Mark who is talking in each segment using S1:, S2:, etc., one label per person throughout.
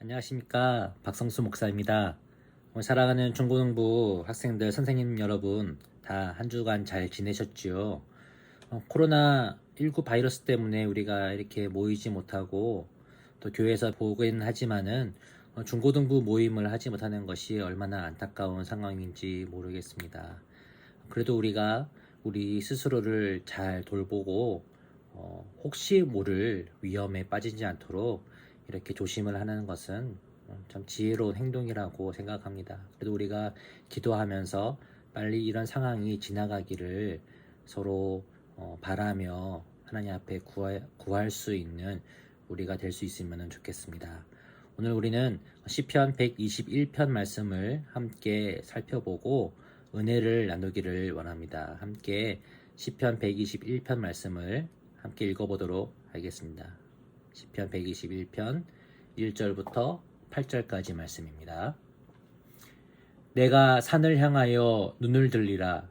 S1: 안녕하십니까, 박성수 목사입니다. 오늘 사랑하는 중고등부 학생들, 선생님 여러분 다 한 주간 잘 지내셨지요? 코로나19 바이러스 때문에 우리가 이렇게 모이지 못하고 또 교회에서 보긴 하지만은 중고등부 모임을 하지 못하는 것이 얼마나 안타까운 상황인지 모르겠습니다. 그래도 우리가 우리 스스로를 잘 돌보고 혹시 모를 위험에 빠지지 않도록 이렇게 조심을 하는 것은 참 지혜로운 행동이라고 생각합니다. 그래도 우리가 기도하면서 빨리 이런 상황이 지나가기를 서로 바라며 하나님 앞에 구할 수 있는 우리가 될 수 있으면 좋겠습니다. 오늘 우리는 시편 121편 말씀을 함께 살펴보고 은혜를 나누기를 원합니다. 함께 시편 121편 말씀을 함께 읽어보도록 하겠습니다. 시편 121편 1절부터 8절까지 말씀입니다. 내가 산을 향하여 눈을 들리라.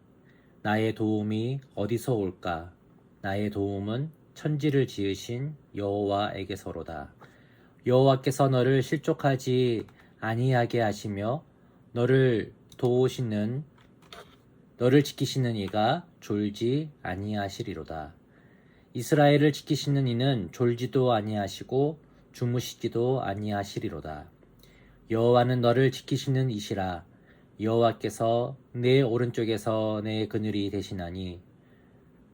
S1: 나의 도움이 어디서 올까? 나의 도움은 천지를 지으신 여호와에게서로다. 여호와께서 너를 실족하지 아니하게 하시며 너를 지키시는 이가 졸지 아니하시리로다. 이스라엘을 지키시는 이는 졸지도 아니하시고 주무시지도 아니하시리로다. 여호와는 너를 지키시는 이시라. 여호와께서 내 오른쪽에서 내 그늘이 되시나니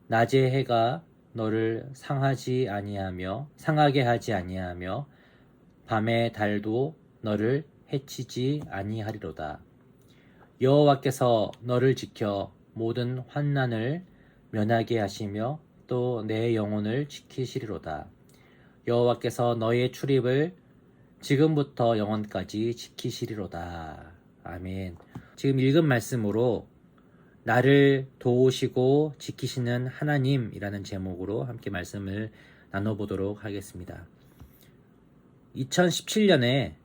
S1: 낮의 해가 너를 상하게 하지 아니하며 밤의 달도 너를 해치지 아니하리로다. 여호와께서 너를 지켜 모든 환난을 면하게 하시며 또 내 영혼을 지키시리로다. 여호와께서 너의 출입을 지금부터 영원까지 지키시리로다. 아멘. 지금 읽은 말씀으로 나를 도우시고 지키시는 하나님이라는 제목으로 함께 말씀을 나눠보도록 하겠습니다. 2017년에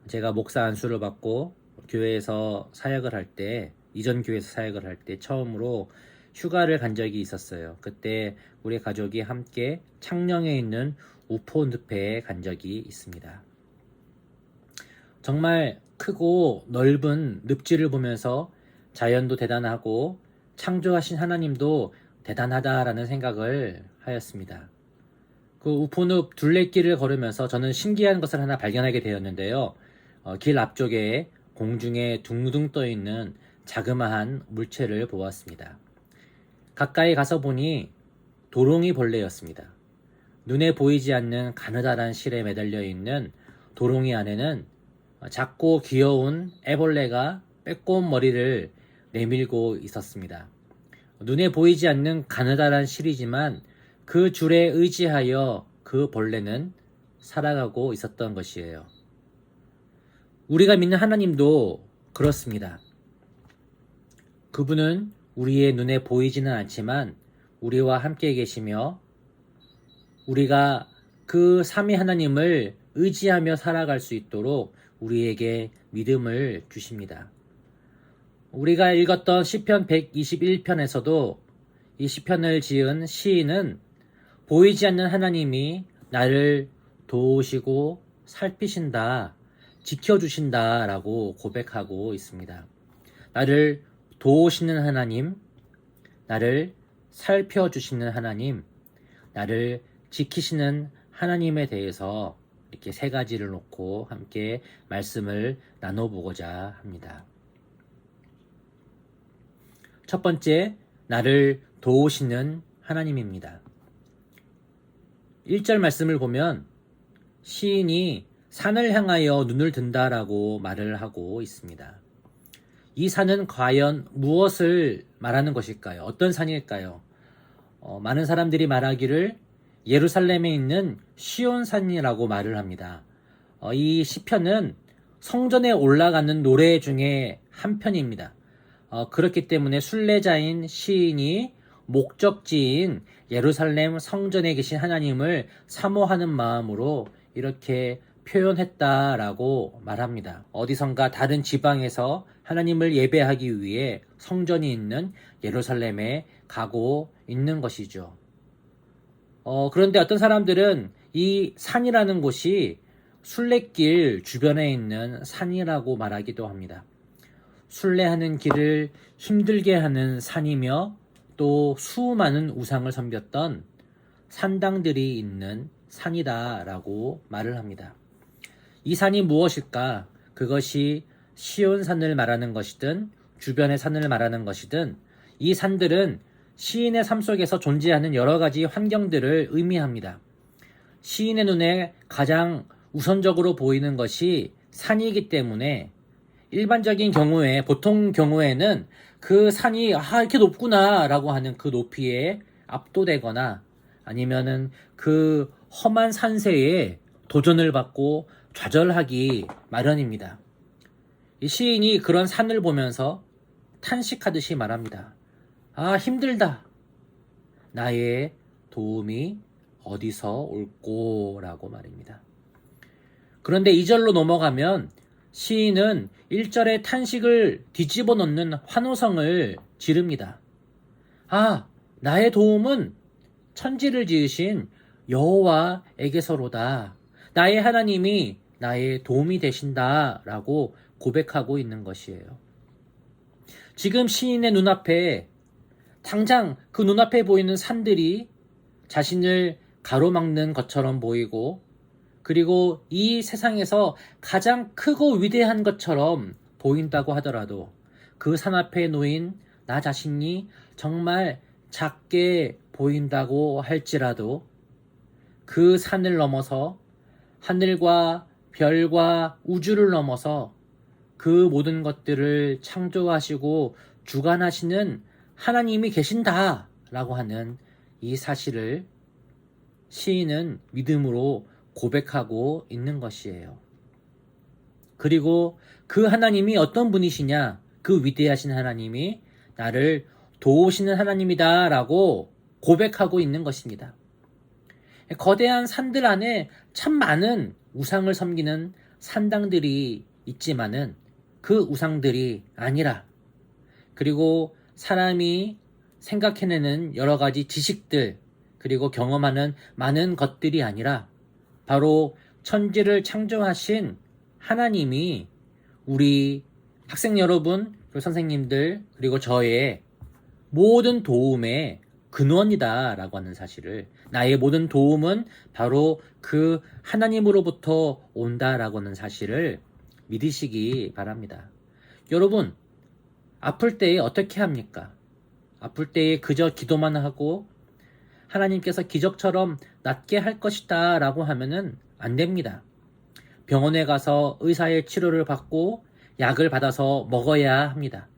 S1: 제가 목사 안수를 받고 교회에서 사역을 할 때, 이전 교회에서 사역을 할 때 처음으로 휴가를 간 적이 있었어요. 그때 우리 가족이 함께 창녕에 있는 우포 늪에 간 적이 있습니다. 정말 크고 넓은 늪지를 보면서 자연도 대단하고 창조하신 하나님도 대단하다라는 생각을 하였습니다. 그 우포늪 둘레길을 걸으면서 저는 신기한 것을 하나 발견하게 되었는데요. 길 앞쪽에 공중에 둥둥 떠 있는 자그마한 물체를 보았습니다. 가까이 가서 보니 도롱이 벌레였습니다. 눈에 보이지 않는 가느다란 실에 매달려 있는 도롱이 안에는 작고 귀여운 애벌레가 빼꼼 머리를 내밀고 있었습니다. 눈에 보이지 않는 가느다란 실이지만 그 줄에 의지하여 그 벌레는 살아가고 있었던 것이에요. 우리가 믿는 하나님도 그렇습니다. 그분은 우리의 눈에 보이지는 않지만 우리와 함께 계시며 우리가 그 삼위 하나님을 의지하며 살아갈 수 있도록 우리에게 믿음을 주십니다. 우리가 읽었던 시편 121편에서도 이 시편을 지은 시인은 보이지 않는 하나님이 나를 도우시고 살피신다, 지켜주신다 라고 고백하고 있습니다. 나를 도우시는 하나님, 나를 살펴주시는 하나님, 나를 지키시는 하나님에 대해서 이렇게 세 가지를 놓고 함께 말씀을 나눠보고자 합니다. 첫 번째, 나를 도우시는 하나님입니다. 1절 말씀을 보면 시인이 산을 향하여 눈을 든다라고 말을 하고 있습니다. 이 산은 과연 무엇을 말하는 것일까요? 어떤 산일까요? 많은 사람들이 말하기를 예루살렘에 있는 시온산이라고 말을 합니다. 이 시편은 성전에 올라가는 노래 중에 한 편입니다. 그렇기 때문에 순례자인 시인이 목적지인 예루살렘 성전에 계신 하나님을 사모하는 마음으로 이렇게 표현했다라고 말합니다. 어디선가 다른 지방에서 하나님을 예배하기 위해 성전이 있는 예루살렘에 가고 있는 것이죠. 그런데 어떤 사람들은 이 산이라는 곳이 순례길 주변에 있는 산이라고 말하기도 합니다. 순례하는 길을 힘들게 하는 산이며 또 수많은 우상을 섬겼던 산당들이 있는 산이다라고 말을 합니다. 이 산이 무엇일까? 그것이 시온산을 말하는 것이든 주변의 산을 말하는 것이든 이 산들은 시인의 삶 속에서 존재하는 여러 가지 환경들을 의미합니다. 시인의 눈에 가장 우선적으로 보이는 것이 산이기 때문에 일반적인 경우에 보통 경우에는 그 산이 이렇게 높구나 라고 하는 그 높이에 압도되거나 아니면은 그 험한 산세에 도전을 받고 좌절하기 마련입니다. 이 시인이 그런 산을 보면서 탄식하듯이 말합니다. 힘들다. 나의 도움이 어디서 올꼬 라고 말입니다. 그런데 2절로 넘어가면 시인은 1절의 탄식을 뒤집어 놓는 환호성을 지릅니다. 나의 도움은 천지를 지으신 여호와에게서로다. 나의 하나님이 나의 도움이 되신다 라고 고백하고 있는 것이에요. 지금 시인의 눈앞에 당장 그 눈앞에 보이는 산들이 자신을 가로막는 것처럼 보이고 그리고 이 세상에서 가장 크고 위대한 것처럼 보인다고 하더라도 그 산 앞에 놓인 나 자신이 정말 작게 보인다고 할지라도 그 산을 넘어서 하늘과 별과 우주를 넘어서 그 모든 것들을 창조하시고 주관하시는 하나님이 계신다 라고 하는 이 사실을 시인은 믿음으로 고백하고 있는 것이에요. 그리고 그 하나님이 어떤 분이시냐? 그 위대하신 하나님이 나를 도우시는 하나님이다 라고 고백하고 있는 것입니다. 거대한 산들 안에 참 많은 우상을 섬기는 산당들이 있지만은 그 우상들이 아니라 그리고 사람이 생각해내는 여러 가지 지식들 그리고 경험하는 많은 것들이 아니라 바로 천지를 창조하신 하나님이 우리 학생 여러분, 그리고 선생님들, 그리고 저의 모든 도움의 근원이다 라고 하는 사실을 나의 모든 도움은 바로 그 하나님으로부터 온다라고 하는 사실을 믿으시기 바랍니다. 여러분, 아플 때에 어떻게 합니까? 아플 때에 그저 기도만 하고 하나님께서 기적처럼 낫게 할 것이다 라고 하면은 안 됩니다. 병원에 가서 의사의 치료를 받고 약을 받아서 먹어야 합니다.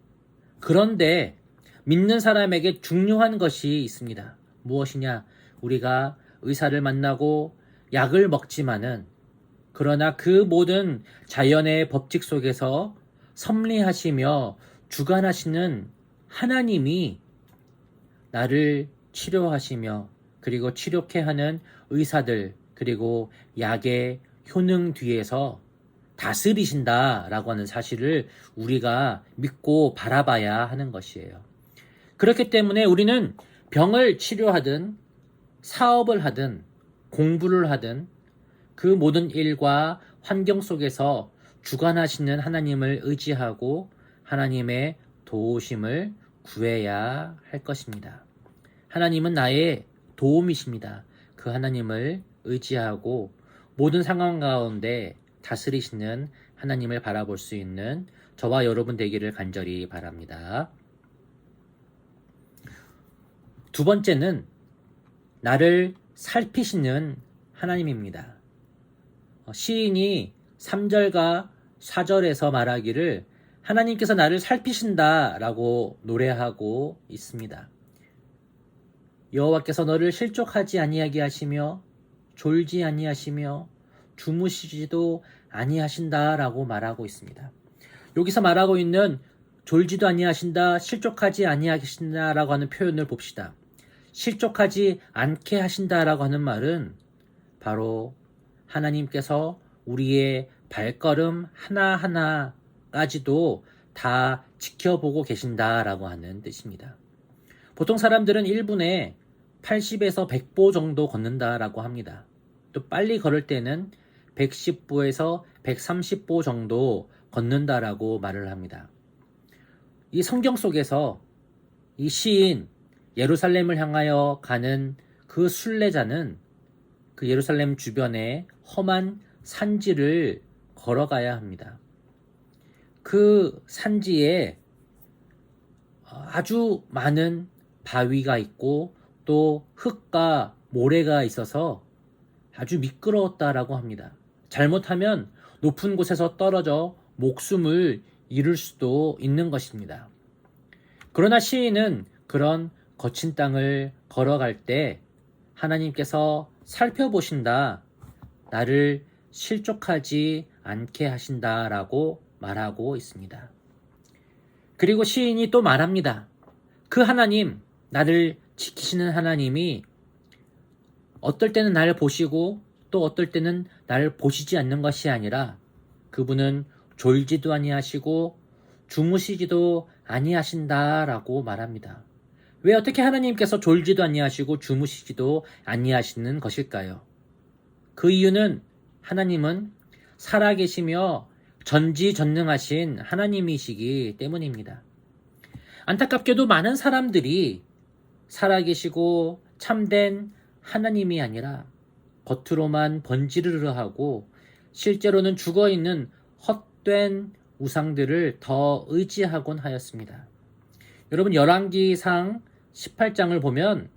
S1: 그런데 믿는 사람에게 중요한 것이 있습니다. 무엇이냐? 우리가 의사를 만나고 약을 먹지만은 그러나 그 모든 자연의 법칙 속에서 섭리하시며 주관하시는 하나님이 나를 치료하시며 그리고 치료케 하는 의사들 그리고 약의 효능 뒤에서 다스리신다라고 하는 사실을 우리가 믿고 바라봐야 하는 것이에요. 그렇기 때문에 우리는 병을 치료하든 사업을 하든 공부를 하든 그 모든 일과 환경 속에서 주관하시는 하나님을 의지하고 하나님의 도우심을 구해야 할 것입니다. 하나님은 나의 도움이십니다. 그 하나님을 의지하고 모든 상황 가운데 다스리시는 하나님을 바라볼 수 있는 저와 여러분 되기를 간절히 바랍니다. 두 번째는 나를 살피시는 하나님입니다. 시인이 3절과 4절에서 말하기를 하나님께서 나를 살피신다 라고 노래하고 있습니다. 여호와께서 너를 실족하지 아니하게 하시며 졸지 아니하시며 주무시지도 아니하신다 라고 말하고 있습니다. 여기서 말하고 있는 졸지도 아니하신다, 실족하지 아니하신다 라고 하는 표현을 봅시다. 실족하지 않게 하신다 라고 하는 말은 바로 하나님께서 우리의 발걸음 하나하나까지도 다 지켜보고 계신다 라고 하는 뜻입니다. 보통 사람들은 1분에 80에서 100보 정도 걷는다 라고 합니다. 또 빨리 걸을 때는 110보에서 130보 정도 걷는다라고 말을 합니다. 이 성경 속에서 이 시인 예루살렘을 향하여 가는 그 순례자는 그 예루살렘 주변의 험한 산지를 걸어가야 합니다. 그 산지에 아주 많은 바위가 있고 또 흙과 모래가 있어서 아주 미끄러웠다라고 합니다. 잘못하면 높은 곳에서 떨어져 목숨을 잃을 수도 있는 것입니다. 그러나 시인은 그런 거친 땅을 걸어갈 때 하나님께서 살펴보신다, 나를 실족하지 않게 하신다라고 말하고 있습니다. 그리고 시인이 또 말합니다. 그 하나님, 나를 지키시는 하나님이 어떨 때는 나를 보시고 또 어떨 때는 나를 보시지 않는 것이 아니라 그분은 졸지도 아니하시고 주무시지도 아니하신다라고 말합니다. 왜 어떻게 하나님께서 졸지도 아니하시고 주무시지도 아니하시는 것일까요? 그 이유는 하나님은 살아계시며 전지전능하신 하나님이시기 때문입니다. 안타깝게도 많은 사람들이 살아계시고 참된 하나님이 아니라 겉으로만 번지르르하고 실제로는 죽어있는 헛된 우상들을 더 의지하곤 하였습니다. 여러분 열왕기상 18장을 보면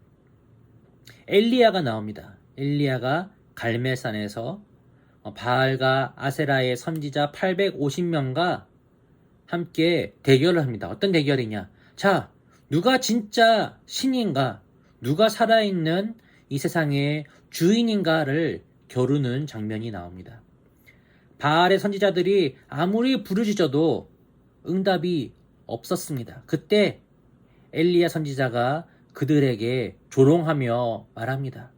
S1: 엘리야가 나옵니다. 엘리야가 갈멜산에서 바알과 아세라의 선지자 850명과 함께 대결을 합니다. 어떤 대결이냐? 자, 누가 진짜 신인가? 누가 살아있는 이 세상의 주인인가를 겨루는 장면이 나옵니다. 바알의 선지자들이 아무리 부르짖어도 응답이 없었습니다. 그때 엘리야 선지자가 그들에게 조롱하며 말합니다.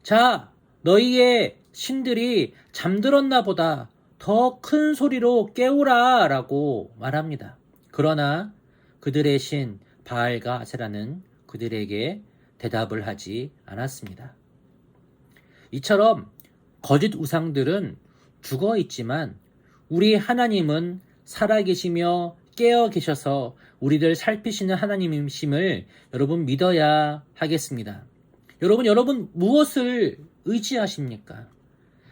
S1: 자, 너희의 신들이 잠들었나 보다. 더 큰 소리로 깨우라 라고 말합니다. 그러나 그들의 신 바알과 아세라는 그들에게 대답을 하지 않았습니다. 이처럼 거짓 우상들은 죽어 있지만 우리 하나님은 살아계시며 깨어 계셔서 우리를 살피시는 하나님이심을 여러분 믿어야 하겠습니다. 여러분 무엇을 의지하십니까?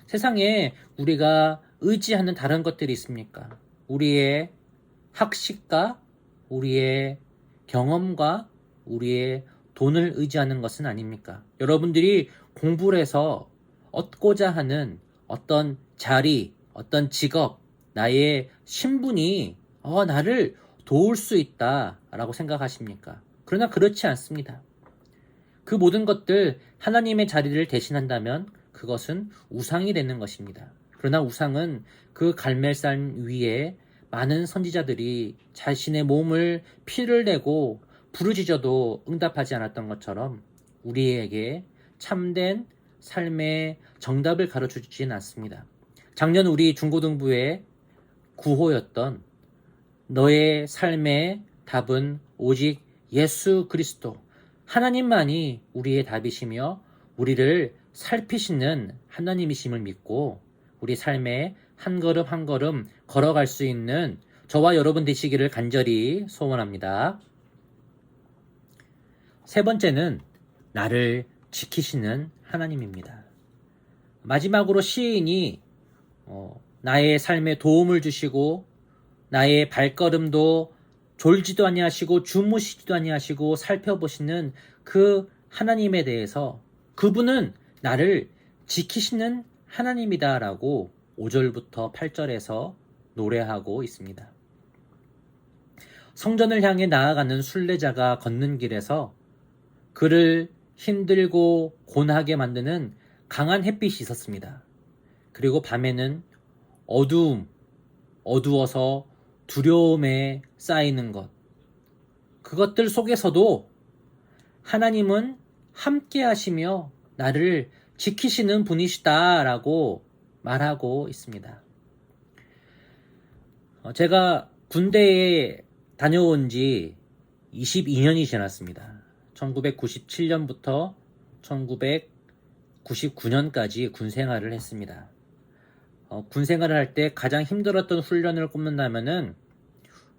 S1: 세상에 우리가 의지하는 다른 것들이 있습니까? 우리의 학식과 우리의 경험과 우리의 돈을 의지하는 것은 아닙니까? 여러분들이 공부를 해서 얻고자 하는 어떤 자리, 어떤 직업, 나의 신분이 나를 도울 수 있다라고 생각하십니까? 그러나 그렇지 않습니다. 그 모든 것들 하나님의 자리를 대신한다면 그것은 우상이 되는 것입니다. 그러나 우상은 그 갈멜산 위에 많은 선지자들이 자신의 몸을 피를 내고 부르짖어도 응답하지 않았던 것처럼 우리에게 참된 삶의 정답을 가르쳐주지는 않습니다. 작년 우리 중고등부의 구호였던 너의 삶의 답은 오직 예수 그리스도, 하나님만이 우리의 답이시며 우리를 살피시는 하나님이심을 믿고 우리 삶에 한 걸음 한 걸음 걸어갈 수 있는 저와 여러분 되시기를 간절히 소원합니다. 세 번째는 나를 지키시는 하나님입니다. 마지막으로 시인이 나의 삶에 도움을 주시고 나의 발걸음도 졸지도 아니하시고 주무시지도 아니하시고 살펴보시는 그 하나님에 대해서 그분은 나를 지키시는 하나님이다라고 5절부터 8절에서 노래하고 있습니다. 성전을 향해 나아가는 순례자가 걷는 길에서 그를 힘들고 곤하게 만드는 강한 햇빛이 있었습니다. 그리고 밤에는 어두워서 두려움에 쌓이는 것. 그것들 속에서도 하나님은 함께 하시며 나를 지키시는 분이시다라고 말하고 있습니다. 제가 군대에 다녀온 지 22년이 지났습니다. 1997년부터 1999년까지 군 생활을 했습니다. 군 생활을 할 때 가장 힘들었던 훈련을 꼽는다면은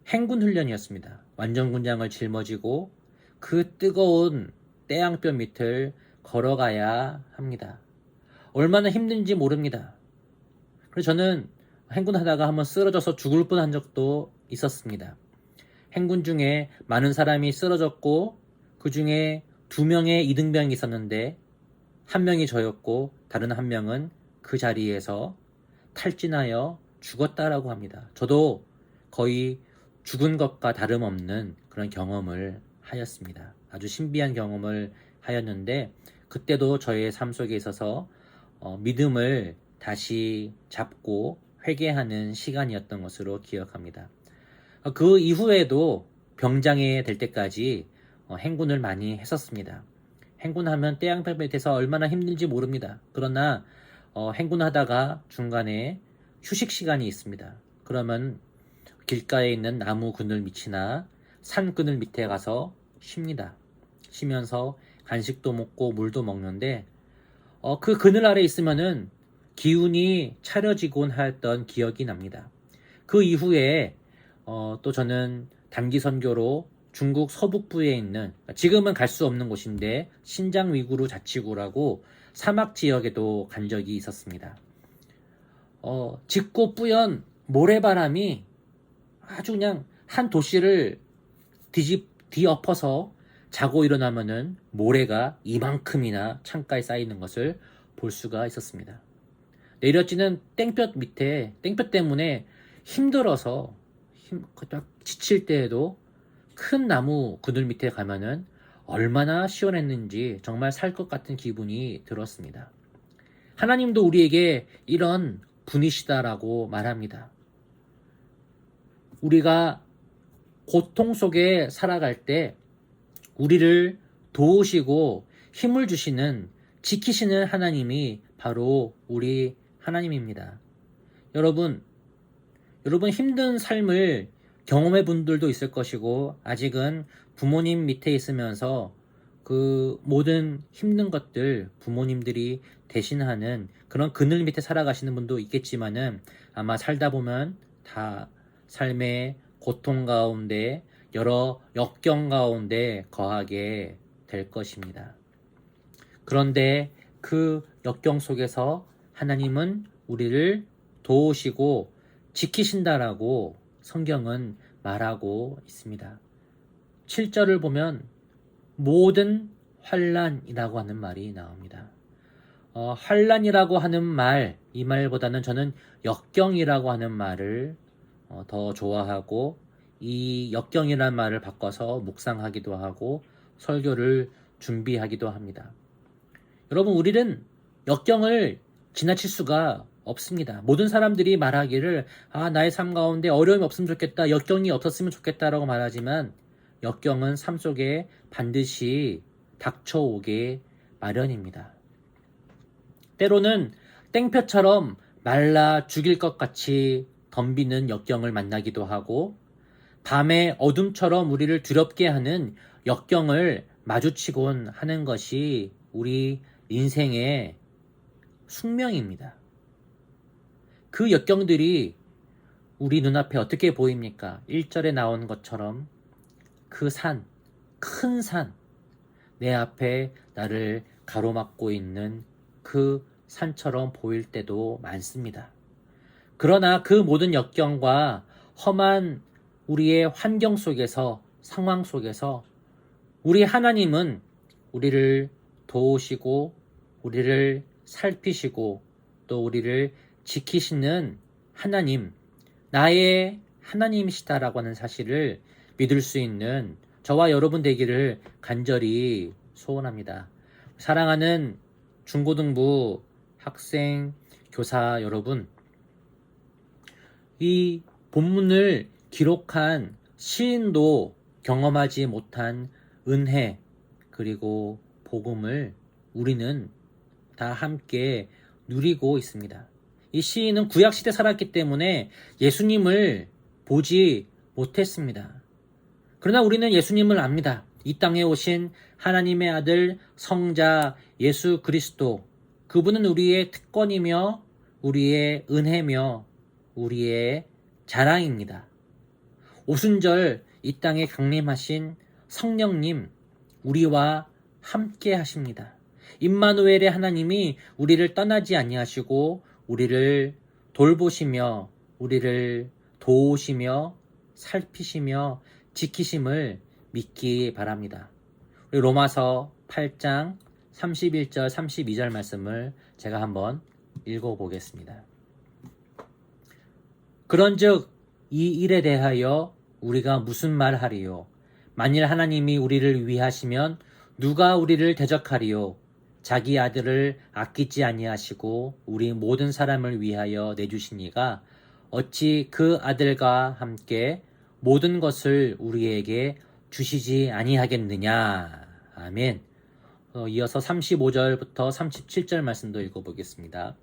S1: 행군 훈련이었습니다. 완전 군장을 짊어지고 그 뜨거운 태양볕 밑을 걸어가야 합니다. 얼마나 힘든지 모릅니다. 그래서 저는 행군하다가 한번 쓰러져서 죽을 뻔한 적도 있었습니다. 행군 중에 많은 사람이 쓰러졌고 그 중에 2명의 이등병이 있었는데 한 명이 저였고 다른 한 명은 그 자리에서 탈진하여 죽었다라고 합니다. 저도 거의 죽은 것과 다름없는 그런 경험을 하였습니다. 아주 신비한 경험을 하였는데 그때도 저의 삶 속에 있어서 믿음을 다시 잡고 회개하는 시간이었던 것으로 기억합니다. 그 이후에도 병장에 될 때까지 행군을 많이 했었습니다. 행군하면 태양볕 밑에서 얼마나 힘든지 모릅니다. 그러나 행군하다가 중간에 휴식 시간이 있습니다. 그러면 길가에 있는 나무 그늘 밑이나 산 그늘 밑에 가서 쉽니다. 쉬면서 간식도 먹고 물도 먹는데 그 그늘 아래 있으면은 기운이 차려지곤 하였던 기억이 납니다. 그 이후에 또 저는 단기 선교로 중국 서북부에 있는 지금은 갈 수 없는 곳인데 신장 위구르 자치구라고 사막 지역에도 간 적이 있었습니다. 짙고 뿌연 모래바람이 아주 그냥 한 도시를 뒤엎어서 자고 일어나면은 모래가 이만큼이나 창가에 쌓이는 것을 볼 수가 있었습니다. 내려지는 땡볕 밑에 땡볕 때문에 힘들어서 지칠 때에도 큰 나무 그늘 밑에 가면은 얼마나 시원했는지 정말 살 것 같은 기분이 들었습니다. 하나님도 우리에게 이런 분이시다라고 말합니다. 우리가 고통 속에 살아갈 때 우리를 도우시고 힘을 주시는 지키시는 하나님이 바로 우리 하나님입니다. 여러분 힘든 삶을 경험해 본 분들도 있을 것이고 아직은 부모님 밑에 있으면서 그 모든 힘든 것들 부모님들이 대신하는 그런 그늘 밑에 살아가시는 분도 있겠지만은 아마 살다 보면 다 삶의 고통 가운데 여러 역경 가운데 거하게 될 것입니다. 그런데 그 역경 속에서 하나님은 우리를 도우시고 지키신다라고 성경은 말하고 있습니다. 7절을 보면 모든 환난이라고 하는 말이 나옵니다. 환난이라고 하는 말, 이 말보다는 저는 역경이라고 하는 말을 더 좋아하고 이 역경이라는 말을 바꿔서 묵상하기도 하고 설교를 준비하기도 합니다. 여러분, 우리는 역경을 지나칠 수가 없습니다. 모든 사람들이 말하기를 나의 삶 가운데 어려움이 없으면 좋겠다, 역경이 없었으면 좋겠다라고 말하지만 역경은 삶 속에 반드시 닥쳐오게 마련입니다. 때로는 땡볕처럼 말라 죽일 것 같이 덤비는 역경을 만나기도 하고 밤의 어둠처럼 우리를 두렵게 하는 역경을 마주치곤 하는 것이 우리 인생의 숙명입니다. 그 역경들이 우리 눈앞에 어떻게 보입니까? 1절에 나온 것처럼 그 산, 큰 산, 내 앞에 나를 가로막고 있는 그 산처럼 보일 때도 많습니다. 그러나 그 모든 역경과 험한 우리의 환경 속에서, 상황 속에서 우리 하나님은 우리를 도우시고 우리를 살피시고 또 우리를 지키시는 하나님, 나의 하나님이시다라고 하는 사실을 믿을 수 있는 저와 여러분 되기를 간절히 소원합니다. 사랑하는 중고등부 학생, 교사 여러분, 이 본문을 기록한 시인도 경험하지 못한 은혜 그리고 복음을 우리는 다 함께 누리고 있습니다. 이 시인은 구약시대 살았기 때문에 예수님을 보지 못했습니다. 그러나 우리는 예수님을 압니다. 이 땅에 오신 하나님의 아들 성자 예수 그리스도, 그분은 우리의 특권이며 우리의 은혜며 우리의 자랑입니다. 오순절 이 땅에 강림하신 성령님, 우리와 함께 하십니다. 임마누엘의 하나님이 우리를 떠나지 아니하시고 우리를 돌보시며 우리를 도우시며 살피시며 지키심을 믿기 바랍니다. 우리 로마서 8장 31절 32절 말씀을 제가 한번 읽어보겠습니다. 그런즉 이 일에 대하여 우리가 무슨 말하리요? 만일 하나님이 우리를 위하시면 누가 우리를 대적하리요? 자기 아들을 아끼지 아니하시고 우리 모든 사람을 위하여 내주시니가 어찌 그 아들과 함께 모든 것을 우리에게 주시지 아니하겠느냐. 아멘. 이어서 35절부터 37절 말씀도 읽어보겠습니다.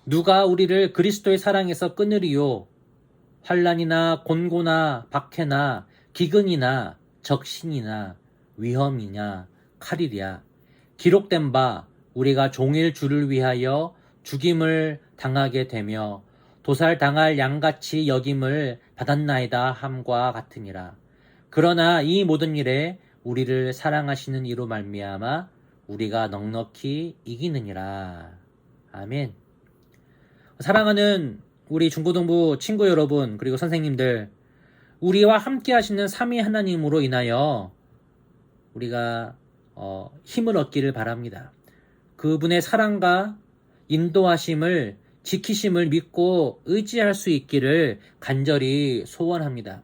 S1: 누가 우리를 그리스도의 사랑에서 끊으리요? 환난이나 곤고나 박해나 기근이나 적신이나 위험이냐 칼이랴. 기록된 바 우리가 종일 주를 위하여 죽임을 당하게 되며 도살당할 양같이 여김을 받았나이다 함과 같으니라. 그러나 이 모든 일에 우리를 사랑하시는 이로 말미암아 우리가 넉넉히 이기느니라. 아멘. 사랑하는 우리 중고등부 친구 여러분, 그리고 선생님들, 우리와 함께 하시는 삼위 하나님으로 인하여 우리가 힘을 얻기를 바랍니다. 그분의 사랑과 인도하심을, 지키심을 믿고 의지할 수 있기를 간절히 소원합니다.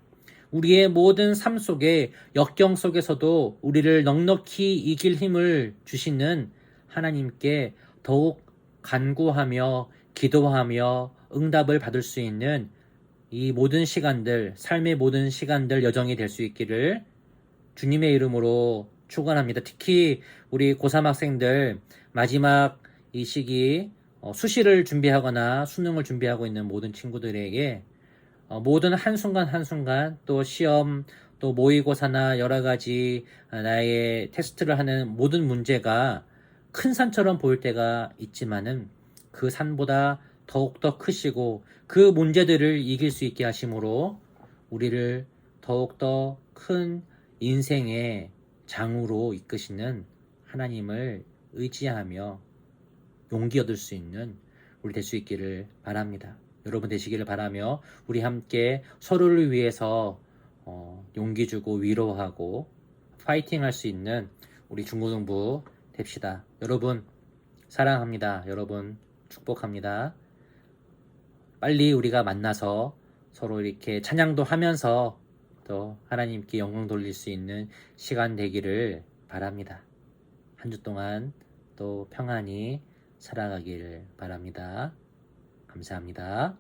S1: 우리의 모든 삶 속에, 역경 속에서도 우리를 넉넉히 이길 힘을 주시는 하나님께 더욱 간구하며 기도하며 응답을 받을 수 있는 이 모든 시간들, 삶의 모든 시간들 여정이 될 수 있기를 주님의 이름으로 축원합니다. 특히 우리 고3 학생들 마지막 이 시기 수시를 준비하거나 수능을 준비하고 있는 모든 친구들에게 모든 한순간 한순간 또 시험 또 모의고사나 여러 가지 나의 테스트를 하는 모든 문제가 큰 산처럼 보일 때가 있지만은 그 산보다 더욱더 크시고 그 문제들을 이길 수 있게 하심으로 우리를 더욱더 큰 인생의 장으로 이끄시는 하나님을 의지하며 용기 얻을 수 있는 우리 될 수 있기를 바랍니다. 여러분 되시기를 바라며 우리 함께 서로를 위해서 용기 주고 위로하고 파이팅 할 수 있는 우리 중고등부 됩시다. 여러분 사랑합니다. 여러분 축복합니다. 빨리 우리가 만나서 서로 이렇게 찬양도 하면서 또 하나님께 영광 돌릴 수 있는 시간 되기를 바랍니다. 한 주 동안 또 평안히 살아가기를 바랍니다. 감사합니다.